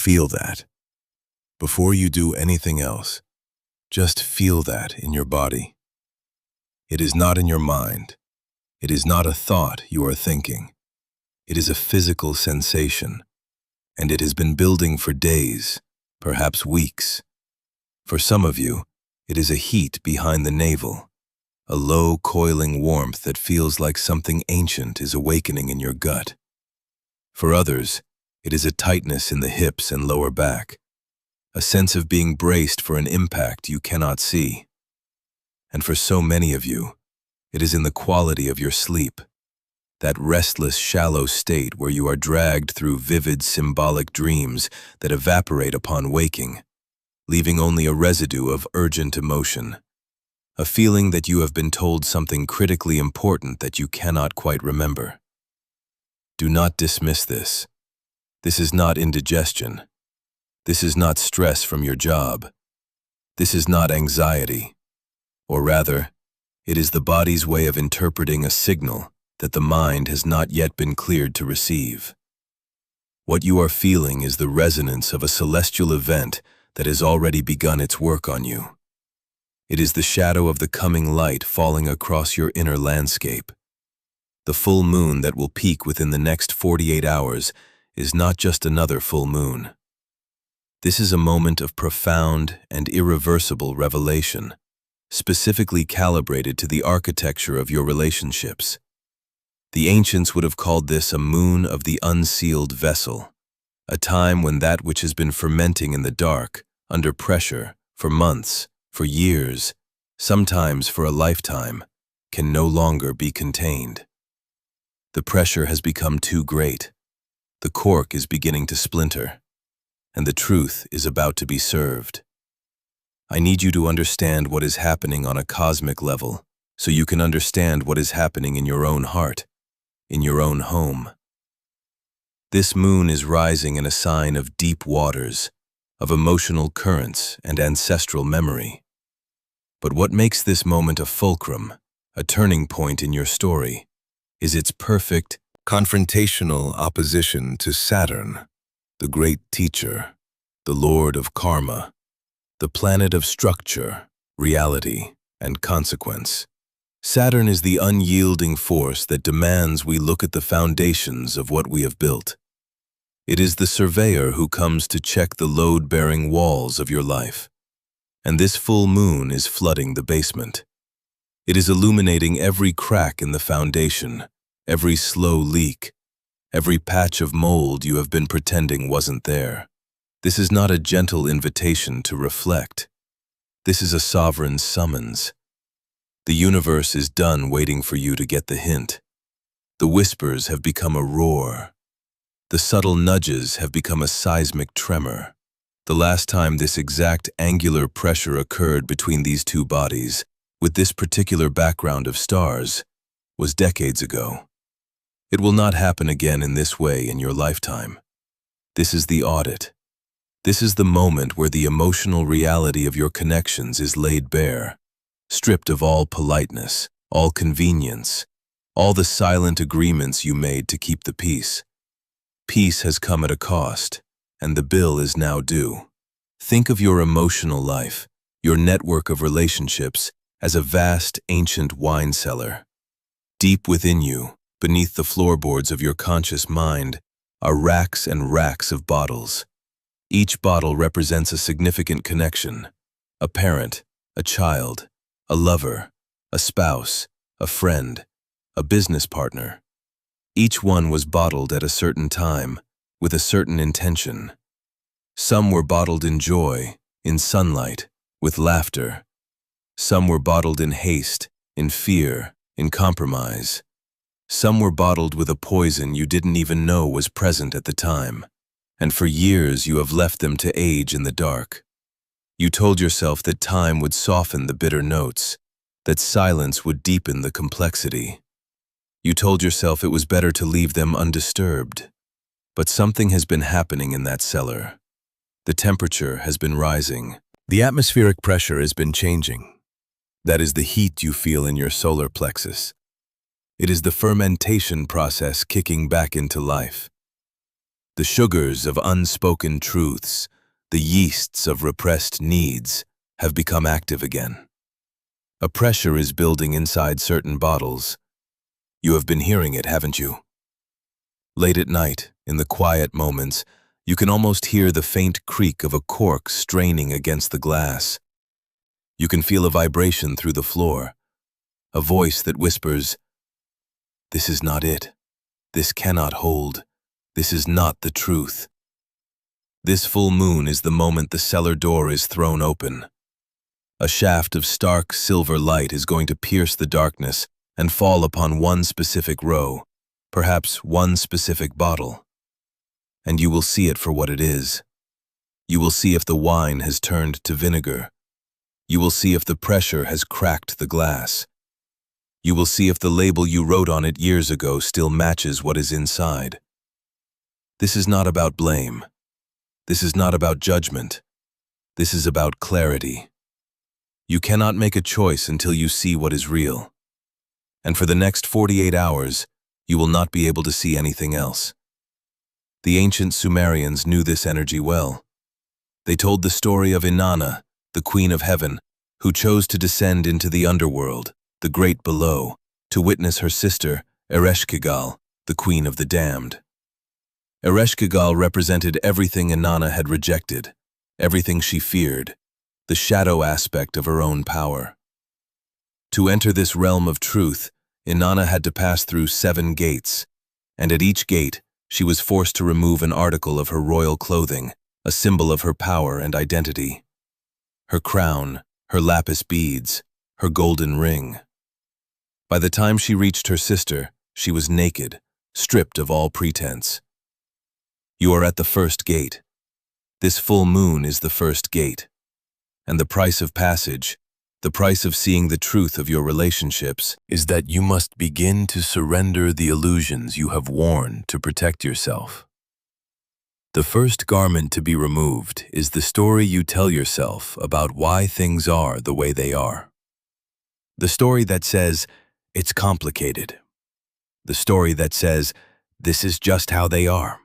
Feel that. Before you do anything else, just feel that in your body. It is not in your mind. It is not a thought you are thinking. It is a physical sensation, and it has been building for days, perhaps weeks. For some of you, it is a heat behind the navel, a low, coiling warmth that feels like something ancient is awakening in your gut. For others, it is a tightness in the hips and lower back, a sense of being braced for an impact you cannot see. And for so many of you, it is in the quality of your sleep, that restless, shallow state where you are dragged through vivid, symbolic dreams that evaporate upon waking, leaving only a residue of urgent emotion, a feeling that you have been told something critically important that you cannot quite remember. Do not dismiss this. This is not indigestion. This is not stress from your job. This is not anxiety. Or rather, it is the body's way of interpreting a signal that the mind has not yet been cleared to receive. What you are feeling is the resonance of a celestial event that has already begun its work on you. It is the shadow of the coming light falling across your inner landscape. The full moon that will peak within the next 48 hours is not just another full moon. This is a moment of profound and irreversible revelation, specifically calibrated to the architecture of your relationships. The ancients would have called this a moon of the unsealed vessel, a time when that which has been fermenting in the dark, under pressure, for months, for years, sometimes for a lifetime, can no longer be contained. The pressure has become too great. The cork is beginning to splinter, and the truth is about to be served. I need you to understand what is happening on a cosmic level, so you can understand what is happening in your own heart, in your own home. This moon is rising in a sign of deep waters, of emotional currents and ancestral memory. But what makes this moment a fulcrum, a turning point in your story, is its perfect, confrontational opposition to Saturn, the great teacher, the lord of karma, the planet of structure, reality, and consequence. Saturn is the unyielding force that demands we look at the foundations of what we have built. It is the surveyor who comes to check the load-bearing walls of your life. And this full moon is flooding the basement. It is illuminating every crack in the foundation, every slow leak, every patch of mold you have been pretending wasn't there. This is not a gentle invitation to reflect. This is a sovereign summons. The universe is done waiting for you to get the hint. The whispers have become a roar. The subtle nudges have become a seismic tremor. The last time this exact angular pressure occurred between these two bodies, with this particular background of stars, was decades ago. It will not happen again in this way in your lifetime. This is the audit. This is the moment where the emotional reality of your connections is laid bare, stripped of all politeness, all convenience, all the silent agreements you made to keep the peace. Peace has come at a cost, and the bill is now due. Think of your emotional life, your network of relationships, as a vast, ancient wine cellar. Deep within you, beneath the floorboards of your conscious mind, are racks and racks of bottles. Each bottle represents a significant connection: a parent, a child, a lover, a spouse, a friend, a business partner. Each one was bottled at a certain time, with a certain intention. Some were bottled in joy, in sunlight, with laughter. Some were bottled in haste, in fear, in compromise. Some were bottled with a poison you didn't even know was present at the time, and for years you have left them to age in the dark. You told yourself that time would soften the bitter notes, that silence would deepen the complexity. You told yourself it was better to leave them undisturbed. But something has been happening in that cellar. The temperature has been rising. The atmospheric pressure has been changing. That is the heat you feel in your solar plexus. It is the fermentation process kicking back into life. The sugars of unspoken truths, the yeasts of repressed needs, have become active again. A pressure is building inside certain bottles. You have been hearing it, haven't you? Late at night, in the quiet moments, you can almost hear the faint creak of a cork straining against the glass. You can feel a vibration through the floor, a voice that whispers, "This is not it. This cannot hold. This is not the truth." This full moon is the moment the cellar door is thrown open. A shaft of stark silver light is going to pierce the darkness and fall upon one specific row, perhaps one specific bottle. And you will see it for what it is. You will see if the wine has turned to vinegar. You will see if the pressure has cracked the glass. You will see if the label you wrote on it years ago still matches what is inside. This is not about blame. This is not about judgment. This is about clarity. You cannot make a choice until you see what is real. And for the next 48 hours, you will not be able to see anything else. The ancient Sumerians knew this energy well. They told the story of Inanna, the queen of heaven, who chose to descend into the underworld, the great below, to witness her sister, Ereshkigal, the queen of the damned. Ereshkigal represented everything Inanna had rejected, everything she feared, the shadow aspect of her own power. To enter this realm of truth, Inanna had to pass through 7 gates, and at each gate, she was forced to remove an article of her royal clothing, a symbol of her power and identity. Her crown, her lapis beads, her golden ring. By the time she reached her sister, she was naked, stripped of all pretense. You are at the first gate. This full moon is the first gate. And the price of passage, the price of seeing the truth of your relationships, is that you must begin to surrender the illusions you have worn to protect yourself. The first garment to be removed is the story you tell yourself about why things are the way they are. The story that says, "It's complicated." The story that says, "This is just how they are."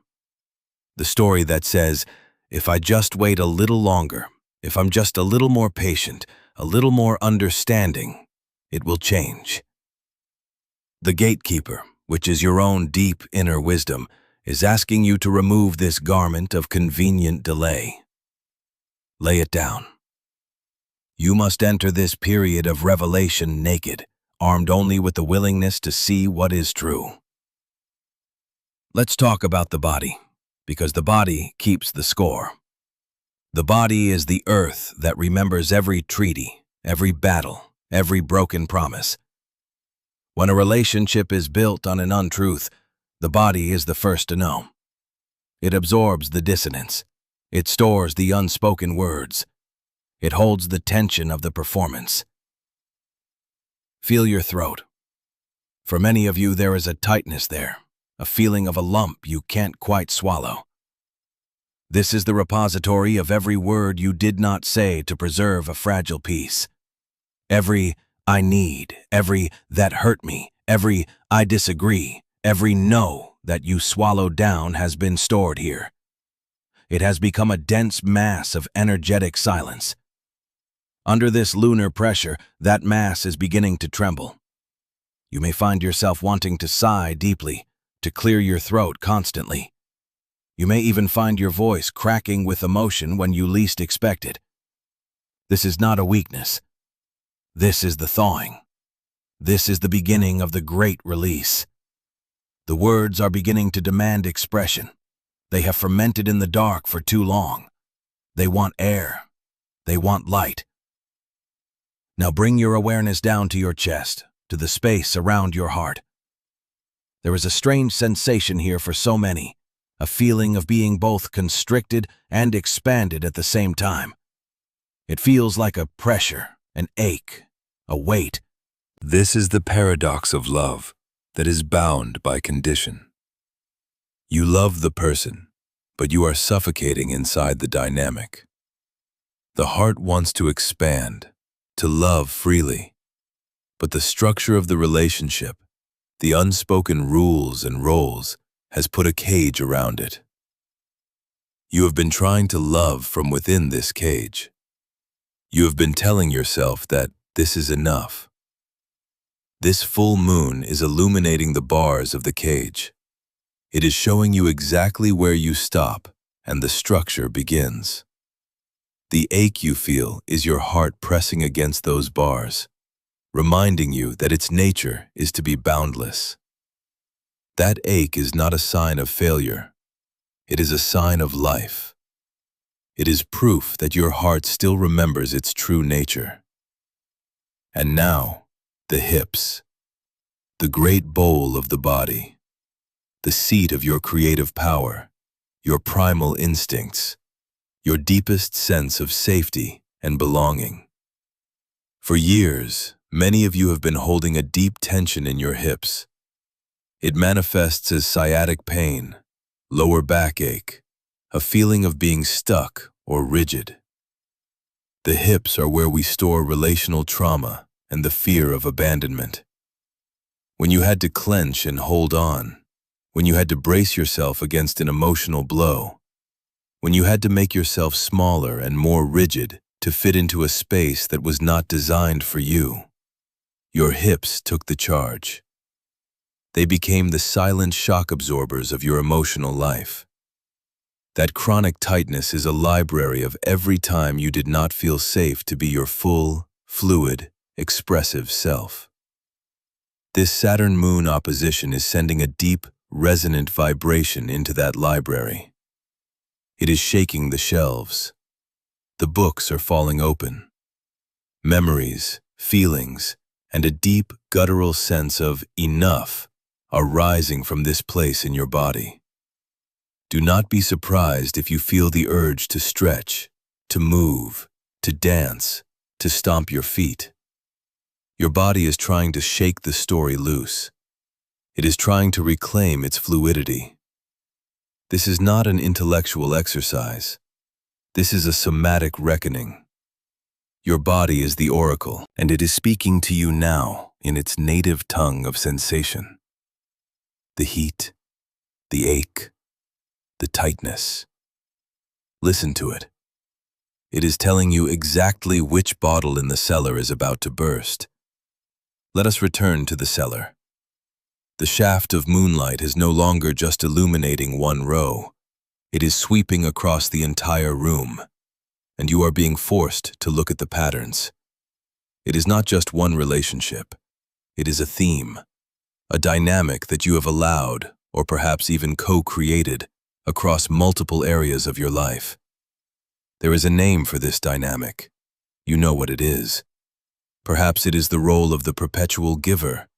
The story that says, "If I just wait a little longer, if I'm just a little more patient, a little more understanding, it will change." The gatekeeper, which is your own deep inner wisdom, is asking you to remove this garment of convenient delay. Lay it down. You must enter this period of revelation naked, armed only with the willingness to see what is true. Let's talk about the body, because the body keeps the score. The body is the earth that remembers every treaty, every battle, every broken promise. When a relationship is built on an untruth, the body is the first to know. It absorbs the dissonance. It stores the unspoken words. It holds the tension of the performance. Feel your throat. For many of you, there is a tightness there, a feeling of a lump you can't quite swallow. This is the repository of every word you did not say to preserve a fragile peace. Every "I need," every "that hurt me," every "I disagree," every "no" that you swallowed down has been stored here. It has become a dense mass of energetic silence. Under this lunar pressure, that mass is beginning to tremble. You may find yourself wanting to sigh deeply, to clear your throat constantly. You may even find your voice cracking with emotion when you least expect it. This is not a weakness. This is the thawing. This is the beginning of the great release. The words are beginning to demand expression. They have fermented in the dark for too long. They want air. They want light. Now bring your awareness down to your chest, to the space around your heart. There is a strange sensation here for so many, a feeling of being both constricted and expanded at the same time. It feels like a pressure, an ache, a weight. This is the paradox of love that is bound by condition. You love the person, but you are suffocating inside the dynamic. The heart wants to expand, to love freely, but the structure of the relationship, the unspoken rules and roles, has put a cage around it. You have been trying to love from within this cage. You have been telling yourself that this is enough. This full moon is illuminating the bars of the cage. It is showing you exactly where you stop and the structure begins. The ache you feel is your heart pressing against those bars, reminding you that its nature is to be boundless. That ache is not a sign of failure. It is a sign of life. It is proof that your heart still remembers its true nature. And now, the hips, the great bowl of the body, the seat of your creative power, your primal instincts, your deepest sense of safety and belonging. For years, many of you have been holding a deep tension in your hips. It manifests as sciatic pain, lower backache, a feeling of being stuck or rigid. The hips are where we store relational trauma and the fear of abandonment. When you had to clench and hold on, when you had to brace yourself against an emotional blow, when you had to make yourself smaller and more rigid to fit into a space that was not designed for you, your hips took the charge. They became the silent shock absorbers of your emotional life. That chronic tightness is a library of every time you did not feel safe to be your full, fluid, expressive self. This Saturn-Moon opposition is sending a deep, resonant vibration into that library. It is shaking the shelves. The books are falling open. Memories, feelings, and a deep, guttural sense of enough are rising from this place in your body. Do not be surprised if you feel the urge to stretch, to move, to dance, to stomp your feet. Your body is trying to shake the story loose. It is trying to reclaim its fluidity. This is not an intellectual exercise. This is a somatic reckoning. Your body is the oracle, and it is speaking to you now in its native tongue of sensation. The heat, the ache, the tightness. Listen to it. It is telling you exactly which bottle in the cellar is about to burst. Let us return to the cellar. The shaft of moonlight is no longer just illuminating one row. It is sweeping across the entire room, and you are being forced to look at the patterns. It is not just one relationship. It is a theme, a dynamic that you have allowed, or perhaps even co-created, across multiple areas of your life. There is a name for this dynamic. You know what it is. Perhaps it is the role of the perpetual giver,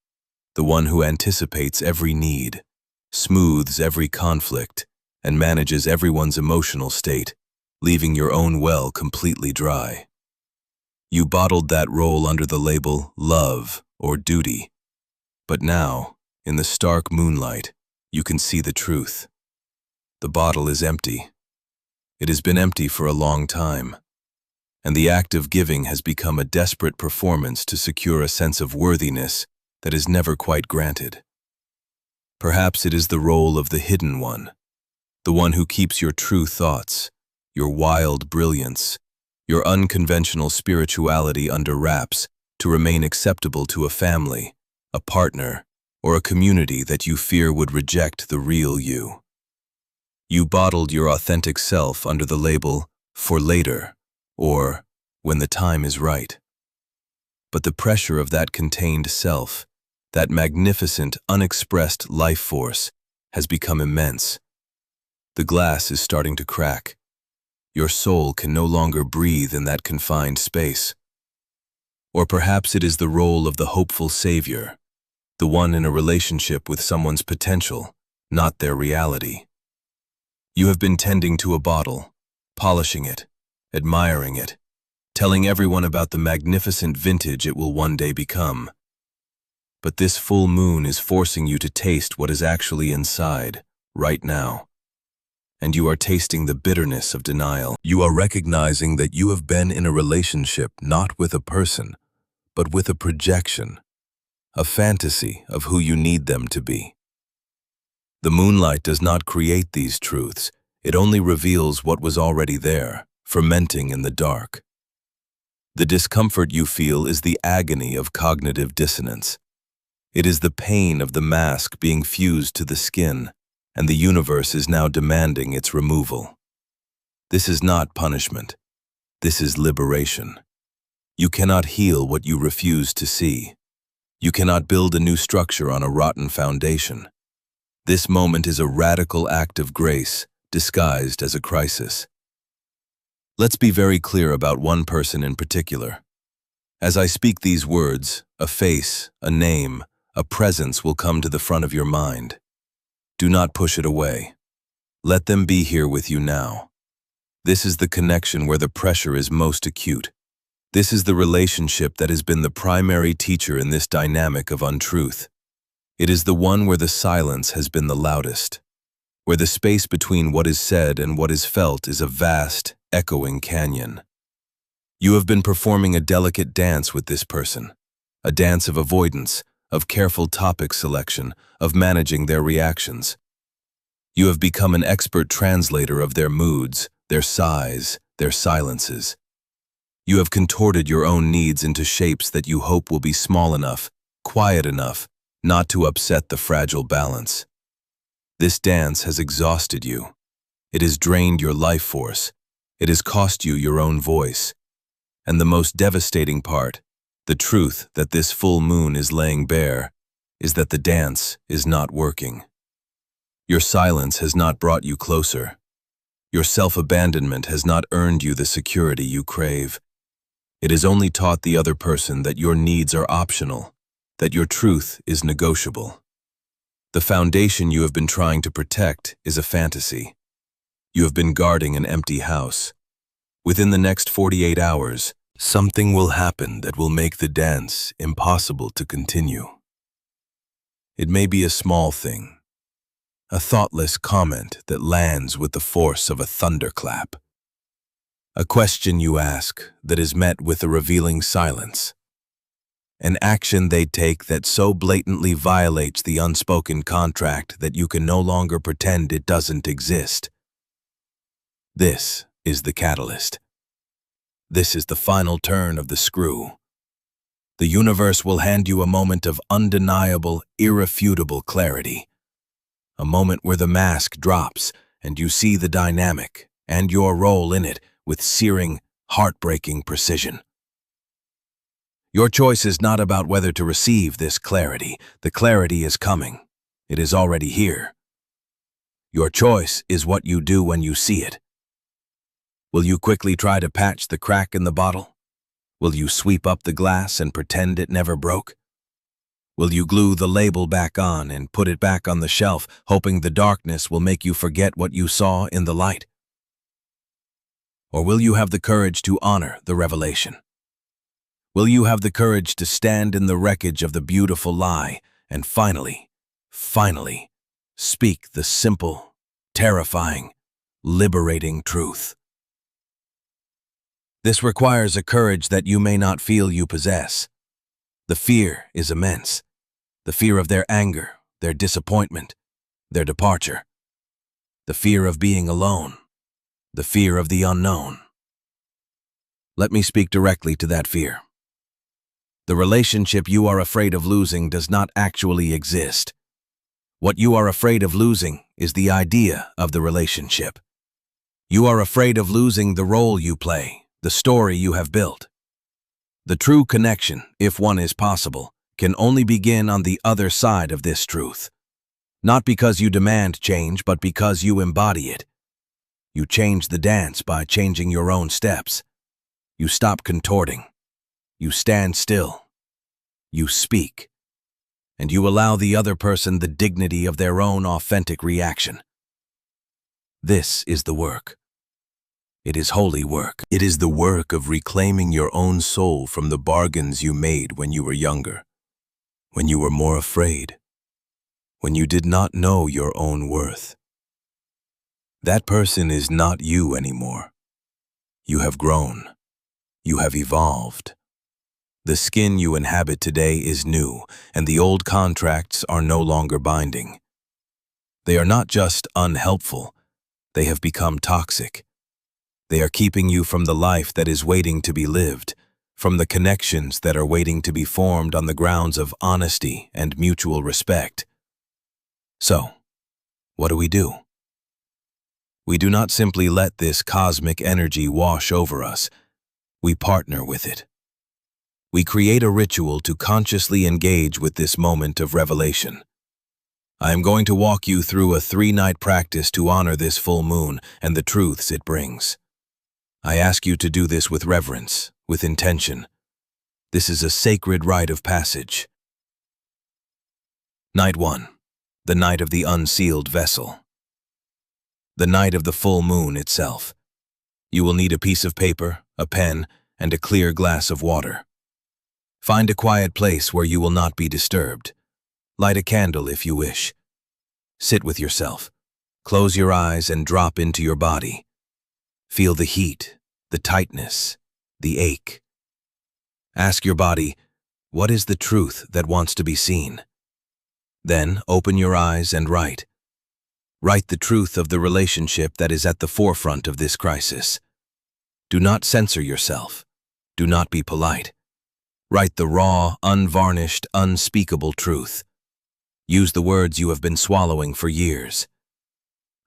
the one who anticipates every need, smooths every conflict, and manages everyone's emotional state, leaving your own well completely dry. You bottled that role under the label love or duty. But now, in the stark moonlight, you can see the truth. The bottle is empty. It has been empty for a long time, and the act of giving has become a desperate performance to secure a sense of worthiness that is never quite granted. Perhaps it is the role of the hidden one, the one who keeps your true thoughts, your wild brilliance, your unconventional spirituality under wraps to remain acceptable to a family, a partner, or a community that you fear would reject the real you. You bottled your authentic self under the label for later, or when the time is right. But the pressure of that contained self, that magnificent, unexpressed life force, has become immense. The glass is starting to crack. Your soul can no longer breathe in that confined space. Or perhaps it is the role of the hopeful savior, the one in a relationship with someone's potential, not their reality. You have been tending to a bottle, polishing it, admiring it, telling everyone about the magnificent vintage it will one day become. But this full moon is forcing you to taste what is actually inside, right now. And you are tasting the bitterness of denial. You are recognizing that you have been in a relationship not with a person, but with a projection, a fantasy of who you need them to be. The moonlight does not create these truths, It only reveals what was already there, fermenting in the dark. The discomfort you feel is the agony of cognitive dissonance. It is the pain of the mask being fused to the skin, and the universe is now demanding its removal. This is not punishment. This is liberation. You cannot heal what you refuse to see. You cannot build a new structure on a rotten foundation. This moment is a radical act of grace, disguised as a crisis. Let's be very clear about one person in particular. As I speak these words, a face, a name, a presence will come to the front of your mind. Do not push it away. Let them be here with you now. This is the connection where the pressure is most acute. This is the relationship that has been the primary teacher in this dynamic of untruth. It is the one where the silence has been the loudest, where the space between what is said and what is felt is a vast, echoing canyon. You have been performing a delicate dance with this person, a dance of avoidance, of careful topic selection, of managing their reactions. You have become an expert translator of their moods, their sighs, their silences. You have contorted your own needs into shapes that you hope will be small enough, quiet enough, not to upset the fragile balance. This dance has exhausted you. It has drained your life force. It has cost you your own voice. And the most devastating part, the truth that this full moon is laying bare, is that the dance is not working. Your silence has not brought you closer. Your self-abandonment has not earned you the security you crave. It has only taught the other person that your needs are optional, that your truth is negotiable. The foundation you have been trying to protect is a fantasy. You have been guarding an empty house. Within the next 48 hours, something will happen that will make the dance impossible to continue. It may be a small thing, a thoughtless comment that lands with the force of a thunderclap. A question you ask that is met with a revealing silence. An action they take that so blatantly violates the unspoken contract that you can no longer pretend it doesn't exist. This is the catalyst. This is the final turn of the screw. The universe will hand you a moment of undeniable, irrefutable clarity. A moment where the mask drops and you see the dynamic and your role in it with searing, heartbreaking precision. Your choice is not about whether to receive this clarity. The clarity is coming. It is already here. Your choice is what you do when you see it. Will you quickly try to patch the crack in the bottle? Will you sweep up the glass and pretend it never broke? Will you glue the label back on and put it back on the shelf, hoping the darkness will make you forget what you saw in the light? Or will you have the courage to honor the revelation? Will you have the courage to stand in the wreckage of the beautiful lie and finally, speak the simple, terrifying, liberating truth? This requires a courage that you may not feel you possess. The fear is immense. The fear of their anger, their disappointment, their departure. The fear of being alone. The fear of the unknown. Let me speak directly to that fear. The relationship you are afraid of losing does not actually exist. What you are afraid of losing is the idea of the relationship. You are afraid of losing the role you play, the story you have built. The true connection, if one is possible, can only begin on the other side of this truth. Not because you demand change, but because you embody it. You change the dance by changing your own steps. You stop contorting. You stand still. You speak. And you allow the other person the dignity of their own authentic reaction. This is the work. It is holy work. It is the work of reclaiming your own soul from the bargains you made when you were younger, when you were more afraid, when you did not know your own worth. That person is not you anymore. You have grown. You have evolved. The skin you inhabit today is new, and the old contracts are no longer binding. They are not just unhelpful, They have become toxic. They are keeping you from the life that is waiting to be lived, from the connections that are waiting to be formed on the grounds of honesty and mutual respect. So, what do? We do not simply let this cosmic energy wash over us. We partner with it. We create a ritual to consciously engage with this moment of revelation. I am going to walk you through a 3-night practice to honor this full moon and the truths it brings. I ask you to do this with reverence, with intention. This is a sacred rite of passage. Night 1. The night of the unsealed vessel. The night of the full moon itself. You will need a piece of paper, a pen, and a clear glass of water. Find a quiet place where you will not be disturbed. Light a candle if you wish. Sit with yourself. Close your eyes and drop into your body. Feel the heat, the tightness, the ache. Ask your body, what is the truth that wants to be seen? Then open your eyes and write. Write the truth of the relationship that is at the forefront of this crisis. Do not censor yourself. Do not be polite. Write the raw, unvarnished, unspeakable truth. Use the words you have been swallowing for years.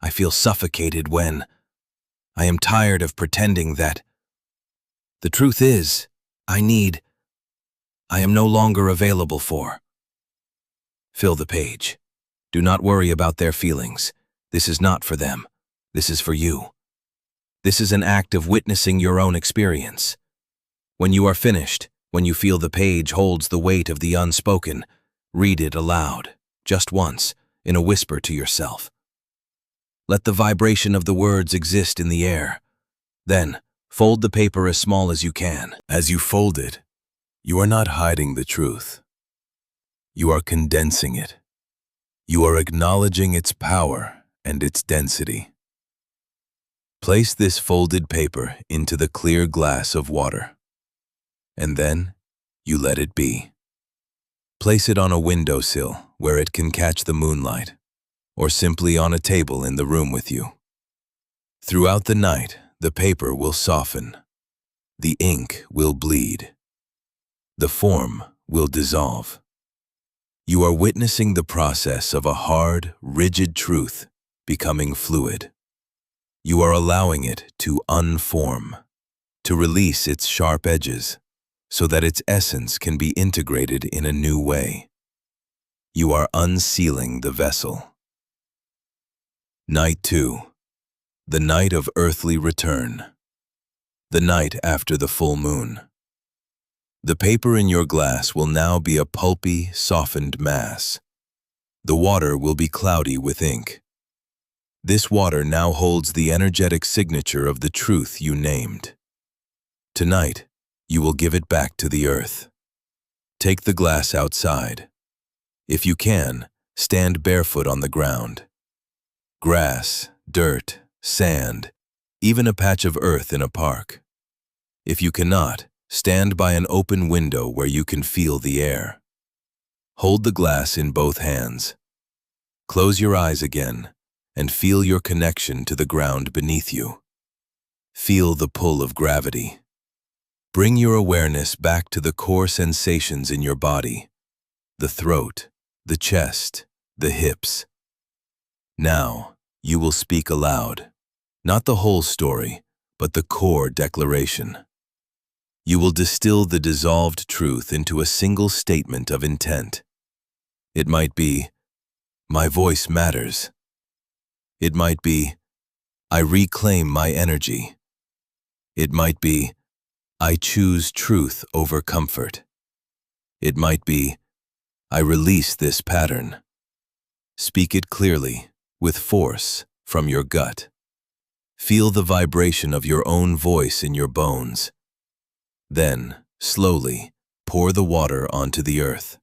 I feel suffocated when. I am tired of pretending that. The truth is, I am no longer available for. Fill the page. Do not worry about their feelings. This is not for them. This is for you. This is an act of witnessing your own experience. When you are finished, when you feel the page holds the weight of the unspoken, read it aloud, just once, in a whisper to yourself. Let the vibration of the words exist in the air. Then, fold the paper as small as you can. As you fold it, you are not hiding the truth. You are condensing it. You are acknowledging its power and its density. Place this folded paper into the clear glass of water. And then, you let it be. Place it on a windowsill where it can catch the moonlight, or simply on a table in the room with you. Throughout the night, the paper will soften. The ink will bleed. The form will dissolve. You are witnessing the process of a hard, rigid truth becoming fluid. You are allowing it to unform, to release its sharp edges, so that its essence can be integrated in a new way. You are unsealing the vessel. Night 2. The night of earthly return. The night after the full moon. The paper in your glass will now be a pulpy, softened mass. The water will be cloudy with ink. This water now holds the energetic signature of the truth you named. Tonight, you will give it back to the earth. Take the glass outside. If you can, stand barefoot on the ground. Grass, dirt, sand, even a patch of earth in a park. If you cannot, stand by an open window where you can feel the air. Hold the glass in both hands. Close your eyes again and feel your connection to the ground beneath you. Feel the pull of gravity. Bring your awareness back to the core sensations in your body, the throat, the chest, the hips. Now, you will speak aloud, not the whole story, but the core declaration. You will distill the dissolved truth into a single statement of intent. It might be, "My voice matters." It might be, "I reclaim my energy." It might be, "I choose truth over comfort." It might be, "I release this pattern." Speak it clearly, with force, from your gut. Feel the vibration of your own voice in your bones. Then, slowly, pour the water onto the earth.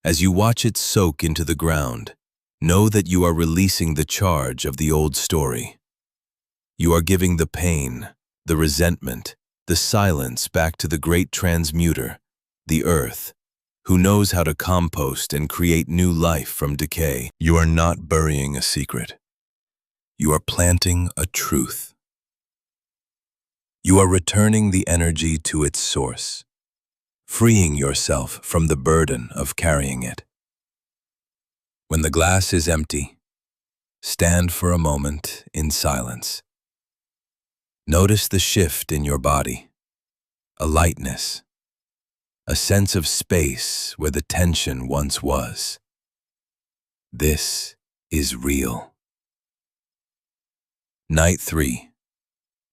As you watch it soak into the ground, know that you are releasing the charge of the old story. You are giving the pain, the resentment, the silence back to the great transmuter, the earth, who knows how to compost and create new life from decay. You are not burying a secret. You are planting a truth. You are returning the energy to its source, freeing yourself from the burden of carrying it. When the glass is empty, stand for a moment in silence. Notice the shift in your body, a lightness, a sense of space where the tension once was. This is real. Night 3,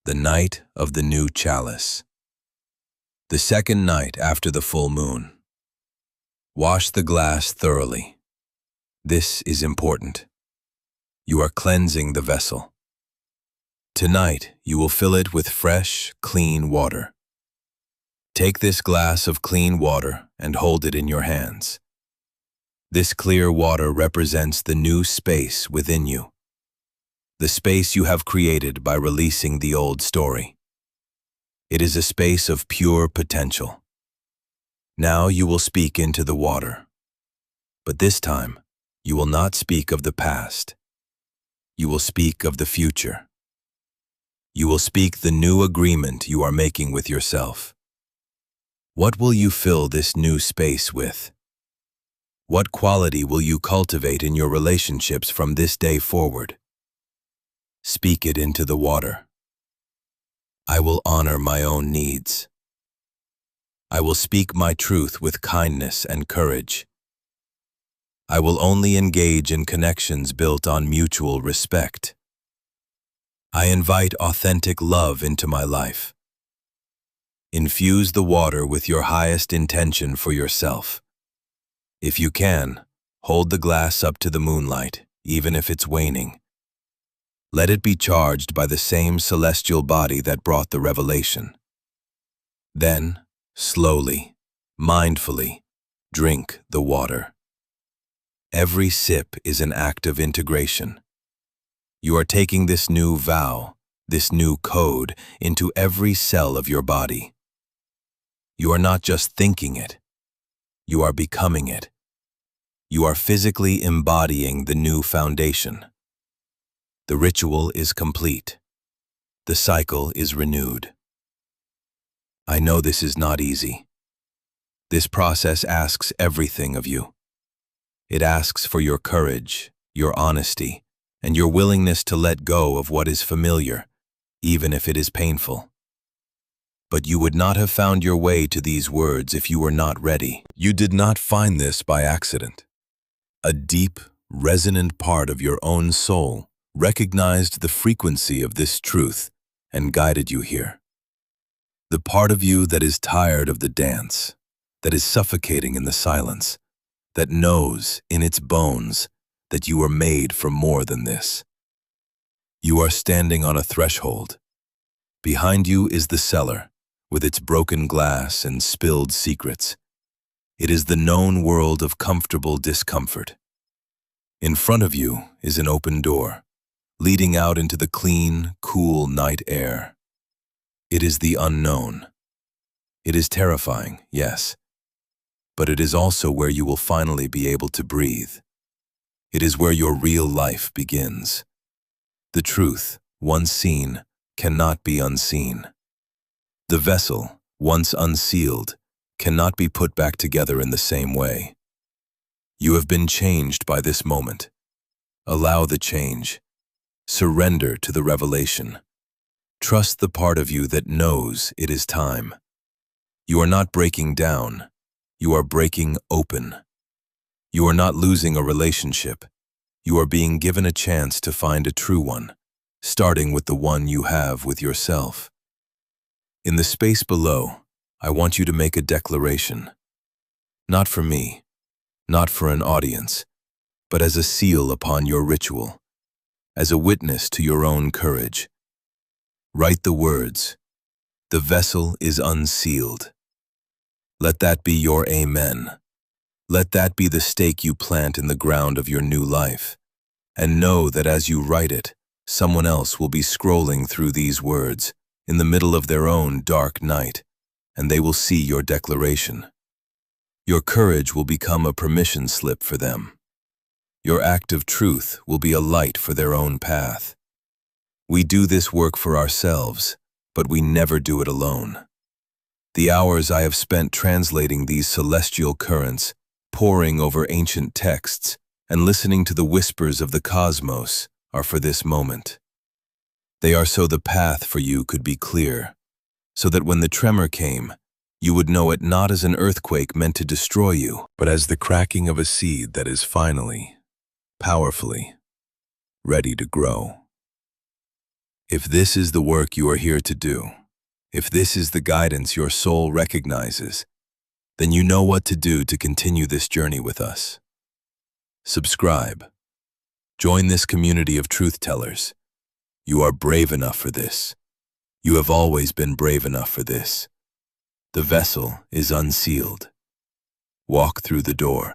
the night of the new chalice. The second night after the full moon. Wash the glass thoroughly. This is important. You are cleansing the vessel. Tonight, you will fill it with fresh, clean water. Take this glass of clean water and hold it in your hands. This clear water represents the new space within you, the space you have created by releasing the old story. It is a space of pure potential. Now you will speak into the water. But this time, you will not speak of the past. You will speak of the future. You will speak the new agreement you are making with yourself. What will you fill this new space with? What quality will you cultivate in your relationships from this day forward? Speak it into the water. I will honor my own needs. I will speak my truth with kindness and courage. I will only engage in connections built on mutual respect. I invite authentic love into my life. Infuse the water with your highest intention for yourself. If you can, hold the glass up to the moonlight, even if it's waning. Let it be charged by the same celestial body that brought the revelation. Then, slowly, mindfully, drink the water. Every sip is an act of integration. You are taking this new vow, this new code, into every cell of your body. You are not just thinking it. You are becoming it. You are physically embodying the new foundation. The ritual is complete. The cycle is renewed. I know this is not easy. This process asks everything of you. It asks for your courage, your honesty, and your willingness to let go of what is familiar, even if it is painful. But you would not have found your way to these words if you were not ready. You did not find this by accident. A deep, resonant part of your own soul recognized the frequency of this truth and guided you here. The part of you that is tired of the dance, that is suffocating in the silence, that knows in its bones that you are made for more than this. You are standing on a threshold. Behind you is the cellar, with its broken glass and spilled secrets. It is the known world of comfortable discomfort. In front of you is an open door, leading out into the clean, cool night air. It is the unknown. It is terrifying, yes, but it is also where you will finally be able to breathe. It is where your real life begins. The truth, once seen, cannot be unseen. The vessel, once unsealed, cannot be put back together in the same way. You have been changed by this moment. Allow the change. Surrender to the revelation. Trust the part of you that knows it is time. You are not breaking down. You are breaking open. You are not losing a relationship. You are being given a chance to find a true one, starting with the one you have with yourself. In the space below, I want you to make a declaration. Not for me, not for an audience, but as a seal upon your ritual, as a witness to your own courage. Write the words, "The vessel is unsealed." Let that be your amen. Let that be the stake you plant in the ground of your new life. And know that as you write it, someone else will be scrolling through these words in the middle of their own dark night, and they will see your declaration. Your courage will become a permission slip for them. Your act of truth will be a light for their own path. We do this work for ourselves, but we never do it alone. The hours I have spent translating these celestial currents, poring over ancient texts, and listening to the whispers of the cosmos are for this moment. They are so the path for you could be clear, so that when the tremor came, you would know it not as an earthquake meant to destroy you, but as the cracking of a seed that is finally, powerfully, ready to grow. If this is the work you are here to do, if this is the guidance your soul recognizes, then you know what to do to continue this journey with us. Subscribe. Join this community of truth tellers. You are brave enough for this. You have always been brave enough for this. The vessel is unsealed. Walk through the door.